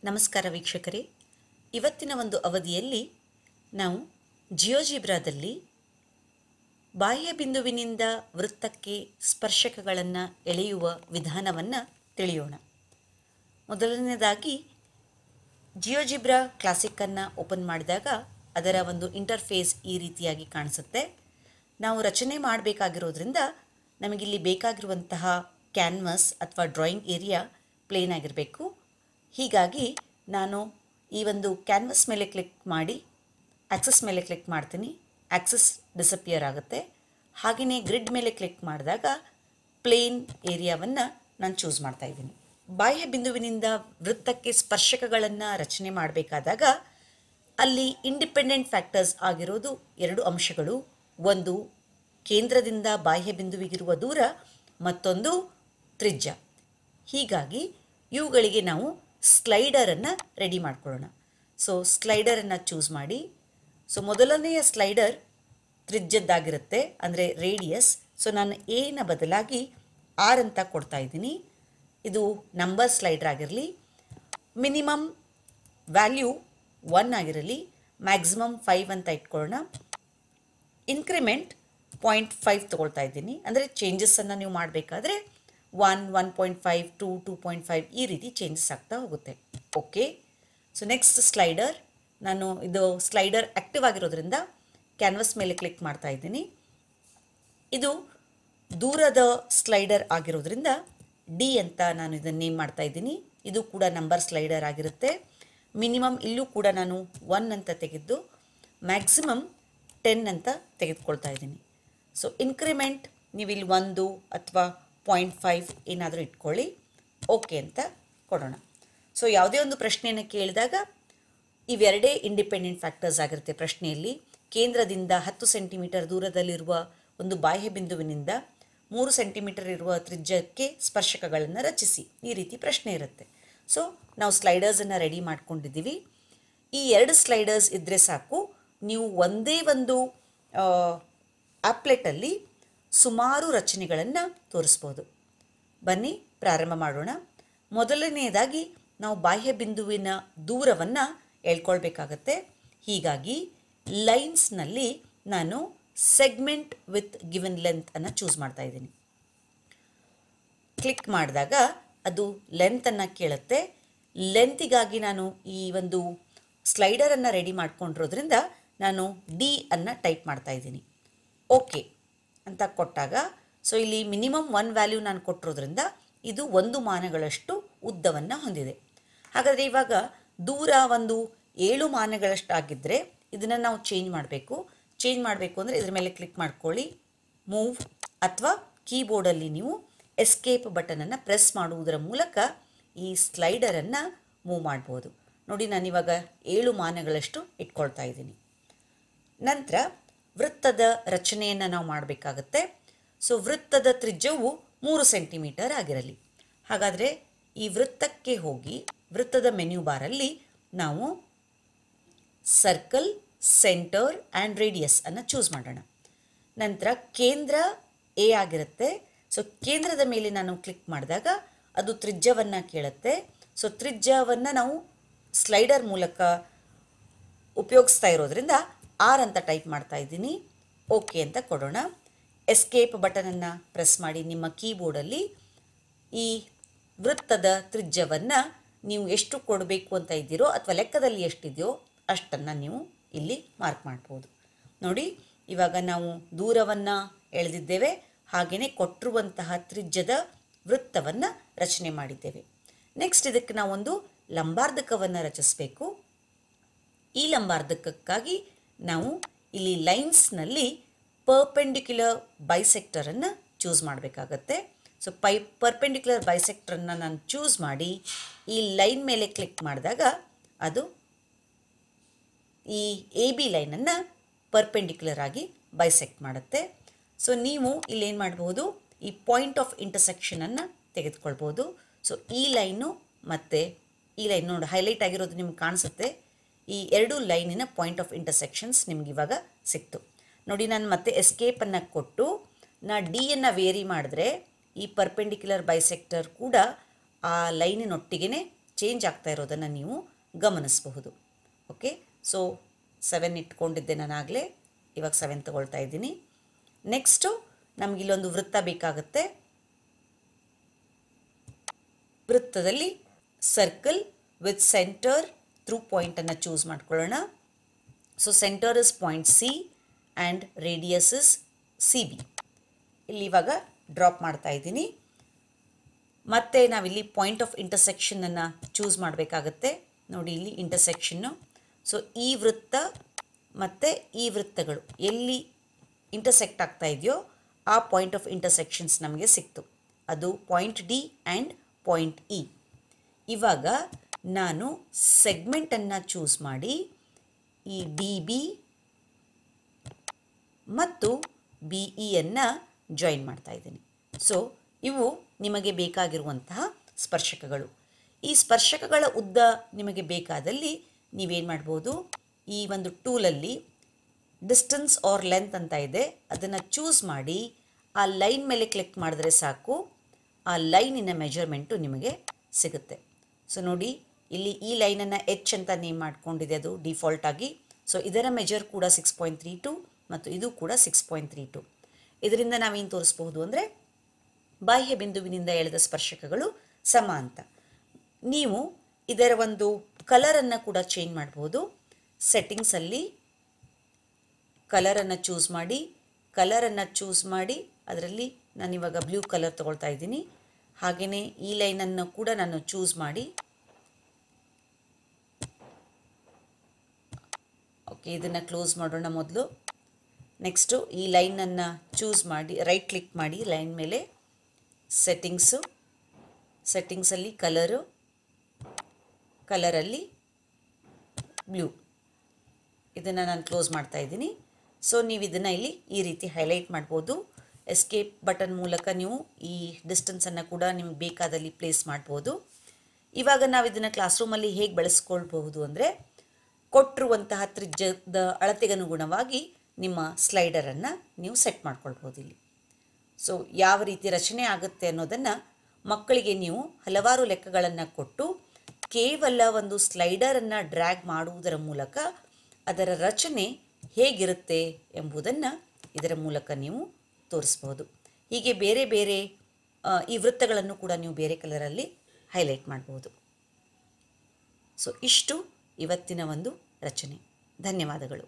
ನಮಸ್ಕಾರ ವೀಕ್ಷಕರೇ, ಇವತ್ತಿನ ಒಂದು ಅವಧಿಯಲ್ಲಿ ನಾವು ಜಿಯೋಜಿಬ್ರಾದಲ್ಲಿ ಬಾಹ್ಯ ಬಿಂದುವಿನಿಂದ ವೃತ್ತಕ್ಕೆ ಸ್ಪರ್ಶಕಗಳನ್ನು ಎಳೆಯುವ ವಿಧಾನವನ್ನು ತಿಳಿಯೋಣ. ಮೊದಲನೇದಾಗಿ ಜಿಯೋಜಿಬ್ರಾ ಕ್ಲಾಸಿಕ್ಕನ್ನು ಓಪನ್ ಮಾಡಿದಾಗ ಅದರ ಒಂದು ಇಂಟರ್ಫೇಸ್ ಈ ರೀತಿಯಾಗಿ ಕಾಣಿಸುತ್ತೆ. ನಾವು ರಚನೆ ಮಾಡಬೇಕಾಗಿರೋದ್ರಿಂದ ನಮಗಿಲ್ಲಿ ಬೇಕಾಗಿರುವಂತಹ ಕ್ಯಾನ್ವಸ್ ಅಥವಾ ಡ್ರಾಯಿಂಗ್ ಏರಿಯಾ ಪ್ಲೇನ್ ಆಗಿರಬೇಕು. ಹೀಗಾಗಿ ನಾನು ಈ ಒಂದು ಕ್ಯಾನ್ವಸ್ ಮೇಲೆ ಕ್ಲಿಕ್ ಮಾಡಿ ಆಕ್ಸಸ್ ಮೇಲೆ ಕ್ಲಿಕ್ ಮಾಡ್ತೀನಿ. ಆಕ್ಸಸ್ ಡಿಸಪಿಯರ್ ಆಗುತ್ತೆ. ಹಾಗೆಯೇ ಗ್ರಿಡ್ ಮೇಲೆ ಕ್ಲಿಕ್ ಮಾಡಿದಾಗ ಪ್ಲೇನ್ ಏರಿಯಾವನ್ನು ನಾನು ಚೂಸ್ ಮಾಡ್ತಾ ಇದ್ದೀನಿ. ಬಾಹ್ಯ ಬಿಂದುವಿನಿಂದ ವೃತ್ತಕ್ಕೆ ಸ್ಪರ್ಶಕಗಳನ್ನು ರಚನೆ ಮಾಡಬೇಕಾದಾಗ ಅಲ್ಲಿ ಇಂಡಿಪೆಂಡೆಂಟ್ ಫ್ಯಾಕ್ಟರ್ಸ್ ಆಗಿರೋದು ಎರಡು ಅಂಶಗಳು. ಒಂದು ಕೇಂದ್ರದಿಂದ ಬಾಹ್ಯ ಬಿಂದುವಿಗಿರುವ ದೂರ, ಮತ್ತೊಂದು ತ್ರಿಜ್ಯ. ಹೀಗಾಗಿ ಇವುಗಳಿಗೆ ನಾವು ಸ್ಲೈಡರನ್ನು ರೆಡಿ ಮಾಡ್ಕೊಳ್ಳೋಣ. ಸೊ ಸ್ಲೈಡರನ್ನು ಚೂಸ್ ಮಾಡಿ. ಸೊ ಮೊದಲನೆಯ ಸ್ಲೈಡರ್ ತ್ರಿಜ್ಯದ್ದಾಗಿರುತ್ತೆ, ಅಂದರೆ ರೇಡಿಯಸ್. ಸೊ ನಾನು ಎನ ಬದಲಾಗಿ ಆರ್ ಅಂತ ಕೊಡ್ತಾ ಇದ್ದೀನಿ. ಇದು ನಂಬರ್ ಸ್ಲೈಡರ್ ಆಗಿರಲಿ. ಮಿನಿಮಮ್ ವ್ಯಾಲ್ಯೂ 1 ಆಗಿರಲಿ, ಮ್ಯಾಕ್ಸಿಮಮ್ 5 ಅಂತ ಇಟ್ಕೊಳ್ಳೋಣ. ಇನ್ಕ್ರಿಮೆಂಟ್ 0.5 ತೊಗೊಳ್ತಾ ಇದ್ದೀನಿ. ಅಂದರೆ ಚೇಂಜಸ್ಸನ್ನು ನೀವು ಮಾಡಬೇಕಾದ್ರೆ 1, 1.5, 2, 2.5 ಈ ರೀತಿ ಚೇಂಜಸ್ ಆಗ್ತಾ ಹೋಗುತ್ತೆ. ಓಕೆ. ಸೊ ನೆಕ್ಸ್ಟ್ ಸ್ಲೈಡರ್, ನಾನು ಇದು ಸ್ಲೈಡರ್ ಆ್ಯಕ್ಟಿವ್ ಆಗಿರೋದ್ರಿಂದ ಕ್ಯಾನ್ವಸ್ ಮೇಲೆ ಕ್ಲಿಕ್ ಮಾಡ್ತಾ ಇದ್ದೀನಿ. ಇದು ದೂರದ ಸ್ಲೈಡರ್ ಆಗಿರೋದ್ರಿಂದ ಡಿ ಅಂತ ನಾನು ಇದನ್ನು ನೇಮ್ ಮಾಡ್ತಾ ಇದ್ದೀನಿ. ಇದು ಕೂಡ ನಂಬರ್ ಸ್ಲೈಡರ್ ಆಗಿರುತ್ತೆ. ಮಿನಿಮಮ್ ಇಲ್ಲೂ ಕೂಡ ನಾನು 1 ಅಂತ ತೆಗೆದು ಮ್ಯಾಕ್ಸಿಮಮ್ 10 ಅಂತ ತೆಗೆದುಕೊಳ್ತಾ ಇದ್ದೀನಿ. ಸೊ ಇನ್ಕ್ರಿಮೆಂಟ್ ನೀವು ಇಲ್ಲಿ 1 ಅಥವಾ 0.5 ಏನಾದರೂ ಇಟ್ಕೊಳ್ಳಿ. ಓಕೆ ಅಂತ ಕೊಡೋಣ. ಸೊ ಯಾವುದೇ ಒಂದು ಪ್ರಶ್ನೆಯನ್ನು ಕೇಳಿದಾಗ ಇವೆರಡೇ ಇಂಡಿಪೆಂಡೆಂಟ್ ಫ್ಯಾಕ್ಟರ್ಸ್ ಆಗಿರುತ್ತೆ. ಪ್ರಶ್ನೆಯಲ್ಲಿ ಕೇಂದ್ರದಿಂದ 10 ಸೆಂಟಿಮೀಟರ್ ದೂರದಲ್ಲಿರುವ ಒಂದು ಬಾಹ್ಯ ಬಿಂದುವಿನಿಂದ 3 ಸೆಂಟಿಮೀಟರ್ ಇರುವ ತ್ರಿಜ್ಯಕ್ಕೆ ಸ್ಪರ್ಶಕಗಳನ್ನು ರಚಿಸಿ, ಈ ರೀತಿ ಪ್ರಶ್ನೆ ಇರುತ್ತೆ. ಸೊ ನಾವು ಸ್ಲೈಡರ್ಸನ್ನು ರೆಡಿ ಮಾಡ್ಕೊಂಡಿದ್ದೀವಿ. ಈ 2 ಸ್ಲೈಡರ್ಸ್ ಇದ್ದರೆ ಸಾಕು, ನೀವು ಒಂದೇ ಒಂದು ಆಪ್ಲೆಟಲ್ಲಿ ಸುಮಾರು ರಚನೆಗಳನ್ನು ತೋರಿಸ್ಬೋದು. ಬನ್ನಿ ಪ್ರಾರಂಭ ಮಾಡೋಣ. ಮೊದಲನೆಯದಾಗಿ ನಾವು ಬಾಹ್ಯ ಬಿಂದುವಿನ ದೂರವನ್ನು ಎಳ್ಕೊಳ್ಬೇಕಾಗತ್ತೆ. ಹೀಗಾಗಿ ಲೈನ್ಸ್ನಲ್ಲಿ ನಾನು ಸೆಗ್ಮೆಂಟ್ ವಿತ್ ಗಿವನ್ ಲೆಂತ್ ಅನ್ನು ಚೂಸ್ ಮಾಡ್ತಾ ಇದ್ದೀನಿ. ಕ್ಲಿಕ್ ಮಾಡಿದಾಗ ಅದು ಲೆಂತನ್ನು ಕೇಳುತ್ತೆ. ಲೆಂತಿಗಾಗಿ ನಾನು ಈ ಒಂದು ಸ್ಲೈಡರನ್ನು ರೆಡಿ ಮಾಡ್ಕೊಂಡಿರೋದ್ರಿಂದ ನಾನು ಡಿ ಅನ್ನು ಟೈಪ್ ಮಾಡ್ತಾ ಇದ್ದೀನಿ. ಓಕೆ ಅಂತ ಕೊಟ್ಟಾಗ ಸೊ ಇಲ್ಲಿ ಮಿನಿಮಮ್ 1 ವ್ಯಾಲ್ಯೂ ನಾನು ಕೊಟ್ಟಿರೋದ್ರಿಂದ ಇದು 1 ಮಾನಗಳಷ್ಟು ಉದ್ದವನ್ನು ಹೊಂದಿದೆ. ಹಾಗಾದರೆ ಇವಾಗ ದೂರ ಒಂದು 7 ಮಾನಗಳಷ್ಟು ಆಗಿದ್ದರೆ ಇದನ್ನು ನಾವು ಚೇಂಜ್ ಮಾಡಬೇಕು ಅಂದರೆ ಇದ್ರ ಮೇಲೆ ಕ್ಲಿಕ್ ಮಾಡ್ಕೊಳ್ಳಿ. ಮೂವ್ ಅಥವಾ ಕೀಬೋರ್ಡಲ್ಲಿ ನೀವು ಎಸ್ಕೇಪ್ ಬಟನನ್ನು ಪ್ರೆಸ್ ಮಾಡುವುದರ ಮೂಲಕ ಈ ಸ್ಲೈಡರನ್ನು ಮೂವ್ ಮಾಡ್ಬೋದು. ನೋಡಿ, ನಾನಿವಾಗ 7 ಮಾನಗಳಷ್ಟು ಇಟ್ಕೊಳ್ತಾ ಇದ್ದೀನಿ. ನಂತರ ವೃತ್ತದ ರಚನೆಯನ್ನು ನಾವು ಮಾಡಬೇಕಾಗತ್ತೆ. ಸೊ ವೃತ್ತದ ತ್ರಿಜ್ಯವು 3 ಸೆಂಟಿಮೀಟರ್ ಆಗಿರಲಿ. ಹಾಗಾದರೆ ಈ ವೃತ್ತಕ್ಕೆ ಹೋಗಿ ವೃತ್ತದ ಮೆನ್ಯೂ ಬಾರಲ್ಲಿ ನಾವು ಸರ್ಕಲ್, ಸೆಂಟರ್ ಆ್ಯಂಡ್ ರೇಡಿಯಸ್ ಅನ್ನು ಚೂಸ್ ಮಾಡೋಣ. ನಂತರ ಕೇಂದ್ರ ಎ ಆಗಿರುತ್ತೆ. ಸೊ ಕೇಂದ್ರದ ಮೇಲೆ ನಾನು ಕ್ಲಿಕ್ ಮಾಡಿದಾಗ ಅದು ತ್ರಿಜ್ಯವನ್ನು ಕೇಳುತ್ತೆ. ಸೊ ತ್ರಿಜ್ಯವನ್ನು ನಾವು ಸ್ಲೈಡರ್ ಮೂಲಕ ಉಪಯೋಗಿಸ್ತಾ ಇರೋದ್ರಿಂದ ಆರ್ ಅಂತ ಟೈಪ್ ಮಾಡ್ತಾ ಇದ್ದೀನಿ. ಓಕೆ ಅಂತ ಕೊಡೋಣ. ಎಸ್ಕೇಪ್ ಬಟನನ್ನು ಪ್ರೆಸ್ ಮಾಡಿ ನಿಮ್ಮ ಕೀಬೋರ್ಡಲ್ಲಿ ಈ ವೃತ್ತದ ತ್ರಿಜ್ಯವನ್ನು ನೀವು ಎಷ್ಟು ಕೊಡಬೇಕು ಅಂತ ಇದ್ದೀರೋ ಅಥವಾ ಲೆಕ್ಕದಲ್ಲಿ ಎಷ್ಟಿದೆಯೋ ಅಷ್ಟನ್ನು ನೀವು ಇಲ್ಲಿ ಮಾರ್ಕ್ ಮಾಡ್ಬೋದು. ನೋಡಿ, ಇವಾಗ ನಾವು ದೂರವನ್ನು ಎಳೆದಿದ್ದೇವೆ, ಹಾಗೆಯೇ ಕೊಟ್ಟಿರುವಂತಹ ತ್ರಿಜ್ಯದ ವೃತ್ತವನ್ನು ರಚನೆ ಮಾಡಿದ್ದೇವೆ. ನೆಕ್ಸ್ಟ್ ಇದಕ್ಕೆ ನಾವೊಂದು ಲಂಬಾರ್ಧಕವನ್ನು ರಚಿಸಬೇಕು. ಈ ಲಂಬಾರ್ಧಕಕ್ಕಾಗಿ ನಾವು ಇಲ್ಲಿ ಲೈನ್ಸ್ನಲ್ಲಿ ಪರ್ಪೆಂಡಿಕ್ಯುಲರ್ ಬೈಸೆಕ್ಟರನ್ನು ಚೂಸ್ ಮಾಡಬೇಕಾಗತ್ತೆ. ಸೊ ಪರ್ಪೆಂಡಿಕ್ಯುಲರ್ ಬೈಸೆಕ್ಟರನ್ನು ನಾನು ಚೂಸ್ ಮಾಡಿ ಈ ಲೈನ್ ಮೇಲೆ ಕ್ಲಿಕ್ ಮಾಡಿದಾಗ ಅದು ಈ ಎ ಬಿ ಲೈನನ್ನು ಪರ್ಪೆಂಡಿಕ್ಯುಲರ್ ಆಗಿ ಬೈಸೆಕ್ಟ್ ಮಾಡುತ್ತೆ. ಸೊ ನೀವು ಇಲ್ಲೇನು ಮಾಡ್ಬೋದು, ಈ ಪಾಯಿಂಟ್ ಆಫ್ ಇಂಟರ್ಸೆಕ್ಷನನ್ನು ತೆಗೆದುಕೊಳ್ಬೋದು. ಸೊ ಈ ಲೈನು ಮತ್ತು ಈ ಲೈನ್ ನೋಡಿ ಹೈಲೈಟ್ ಆಗಿರೋದು ನಿಮ್ಗೆ ಕಾಣಿಸುತ್ತೆ. ಈ 2 ಲೈನಿನ ಪಾಯಿಂಟ್ ಆಫ್ ಇಂಟರ್ಸೆಕ್ಷನ್ಸ್ ನಿಮ್ಗೆ ಇವಾಗ ಸಿಕ್ತು. ನೋಡಿ, ನಾನು ಮತ್ತೆ ಎಸ್ಕೇಪನ್ನು ಕೊಟ್ಟು ಡಿಯನ್ನು ವೇರಿ ಮಾಡಿದ್ರೆ ಈ ಪರ್ಪೆಂಡಿಕ್ಯುಲರ್ ಬೈಸೆಕ್ಟರ್ ಕೂಡ ಆ ಲೈನಿನೊಟ್ಟಿಗೆ ಚೇಂಜ್ ಆಗ್ತಾ ಇರೋದನ್ನು ನೀವು ಗಮನಿಸಬಹುದು. ಓಕೆ, ಸೊ 7 ಇಟ್ಕೊಂಡಿದ್ದೆ ನಾನಾಗಲೇ, ಇವಾಗ 7 ತಗೊಳ್ತಾ ಇದ್ದೀನಿ. ನೆಕ್ಸ್ಟು ನಮಗಿಲ್ಲೊಂದು ವೃತ್ತ ಬೇಕಾಗುತ್ತೆ. ವೃತ್ತದಲ್ಲಿ ಸರ್ಕಲ್ ವಿತ್ ಸೆಂಟರ್ ಥ್ರೂ ಪಾಯಿಂಟನ್ನು ಚೂಸ್ ಮಾಡ್ಕೊಳ್ಳೋಣ. So centre is point C and radius is C B. ಇಲ್ಲಿ ಇವಾಗ ಡ್ರಾಪ್ ಮಾಡ್ತಾ ಇದ್ದೀನಿ. ಮತ್ತು ನಾವಿಲ್ಲಿ ಪಾಯಿಂಟ್ ಆಫ್ ಇಂಟರ್ಸೆಕ್ಷನನ್ನು ಚೂಸ್ ಮಾಡಬೇಕಾಗತ್ತೆ. ನೋಡಿ ಇಲ್ಲಿ ಇಂಟರ್ಸೆಕ್ಷನ್ನು. ಸೊ ಈ ವೃತ್ತ ಮತ್ತು ಈ ವೃತ್ತಗಳು ಎಲ್ಲಿ ಇಂಟರ್ಸೆಕ್ಟ್ ಆಗ್ತಾ ಇದೆಯೋ ಆ ಪಾಯಿಂಟ್ ಆಫ್ ಇಂಟರ್ಸೆಕ್ಷನ್ಸ್ ನಮಗೆ ಸಿಕ್ತು. ಅದು point D and point E. ಇವಾಗ ನಾನು ಸೆಗ್ಮೆಂಟನ್ನು ಚೂಸ್ ಮಾಡಿ ಈ ಡಿ ಬಿ ಮತ್ತು ಬಿ ಇಯನ್ನು ಜಾಯಿನ್ ಮಾಡ್ತಾ ಇದ್ದೀನಿ. ಸೊ ಇವು ನಿಮಗೆ ಬೇಕಾಗಿರುವಂತಹ ಸ್ಪರ್ಶಕಗಳು. ಈ ಸ್ಪರ್ಶಕಗಳ ಉದ್ದ ನಿಮಗೆ ಬೇಕಾದಲ್ಲಿ ನೀವೇನು ಮಾಡ್ಬೋದು, ಈ ಒಂದು ಟೂಲಲ್ಲಿ ಡಿಸ್ಟೆನ್ಸ್ ಆರ್ ಲೆಂತ್ ಅಂತ ಇದೆ, ಅದನ್ನು ಚೂಸ್ ಮಾಡಿ ಆ ಲೈನ್ ಮೇಲೆ ಕ್ಲಿಕ್ ಮಾಡಿದ್ರೆ ಸಾಕು, ಆ ಲೈನಿನ ಮೆಜರ್ಮೆಂಟು ನಿಮಗೆ ಸಿಗುತ್ತೆ. ಸೊ ನೋಡಿ ಇಲ್ಲಿ ಈ ಲೈನನ್ನು ಎಚ್ ಅಂತ ನೇಮ್ ಮಾಡ್ಕೊಂಡಿದೆ ಅದು ಡಿಫಾಲ್ಟ್ ಆಗಿ. ಸೊ ಇದರ ಮೆಜರ್ ಕೂಡ 6.32 ಮತ್ತು ಇದು ಕೂಡ 6.32. ಇದರಿಂದ ನಾವೇನು ತೋರಿಸ್ಬಹುದು ಅಂದರೆ ಬಾಹ್ಯ ಬಿಂದುವಿನಿಂದ ಎಳೆದ ಸ್ಪರ್ಶಕಗಳು ಸಮ ಅಂತ. ನೀವು ಇದರ ಒಂದು ಕಲರನ್ನು ಕೂಡ ಚೇಂಜ್ ಮಾಡ್ಬೋದು. ಸೆಟ್ಟಿಂಗ್ಸಲ್ಲಿ ಕಲರನ್ನು ಚೂಸ್ ಮಾಡಿ ಅದರಲ್ಲಿ ನಾನಿವಾಗ ಬ್ಲೂ ಕಲರ್ ತೊಗೊಳ್ತಾ ಇದ್ದೀನಿ. ಹಾಗೆಯೇ ಈ ಲೈನನ್ನು ಕೂಡ ನಾನು ಚೂಸ್ ಮಾಡಿ, ಓಕೆ, ಇದನ್ನು ಕ್ಲೋಸ್ ಮಾಡೋಣ ಮೊದಲು. ನೆಕ್ಸ್ಟು ಈ ಲೈನನ್ನು ಚೂಸ್ ಮಾಡಿ ರೈಟ್ ಕ್ಲಿಕ್ ಮಾಡಿ ಲೈನ್ ಮೇಲೆ ಸೆಟ್ಟಿಂಗ್ಸಲ್ಲಿ ಕಲರಲ್ಲಿ ಬ್ಲೂ, ಇದನ್ನು ನಾನು ಕ್ಲೋಸ್ ಮಾಡ್ತಾ ಇದ್ದೀನಿ. ಸೊ ನೀವು ಇದನ್ನು ಇಲ್ಲಿ ಈ ರೀತಿ ಹೈಲೈಟ್ ಮಾಡ್ಬೋದು. ಎಸ್ಕೇಪ್ ಬಟನ್ ಮೂಲಕ ನೀವು ಈ ಡಿಸ್ಟೆನ್ಸನ್ನು ಕೂಡ ನಿಮಗೆ ಬೇಕಾದಲ್ಲಿ ಪ್ಲೇಸ್ ಮಾಡ್ಬೋದು. ಇವಾಗ ನಾವು ಇದನ್ನು ಕ್ಲಾಸ್ ರೂಮಲ್ಲಿ ಹೇಗೆ ಬಳಸ್ಕೊಳ್ಬಹುದು ಅಂದರೆ, ಕೊಟ್ಟಿರುವಂತಹ ತ್ರಿಜ್ಯದ ಅಳತೆಗನುಗುಣವಾಗಿ ನಿಮ್ಮ ಸ್ಲೈಡರನ್ನು ನೀವು ಸೆಟ್ ಮಾಡ್ಕೊಳ್ಬೋದು ಇಲ್ಲಿ. ಸೊ ಯಾವ ರೀತಿ ರಚನೆ ಆಗುತ್ತೆ ಅನ್ನೋದನ್ನು ಮಕ್ಕಳಿಗೆ ನೀವು ಹಲವಾರು ಲೆಕ್ಕಗಳನ್ನು ಕೊಟ್ಟು ಕೇವಲ ಒಂದು ಸ್ಲೈಡರನ್ನು ಡ್ರ್ಯಾಗ್ ಮಾಡುವುದರ ಮೂಲಕ ಅದರ ರಚನೆ ಹೇಗಿರುತ್ತೆ ಎಂಬುದನ್ನು ಇದರ ಮೂಲಕ ನೀವು ತೋರಿಸ್ಬೋದು. ಹೀಗೆ ಬೇರೆ ಬೇರೆ ಈ ವೃತ್ತಗಳನ್ನು ಕೂಡ ನೀವು ಬೇರೆ ಕಲರಲ್ಲಿ ಹೈಲೈಟ್ ಮಾಡ್ಬೋದು. ಸೊ ಇಷ್ಟು ಇವತ್ತಿನ ಒಂದು ರಚನೆ. ಧನ್ಯವಾದಗಳು.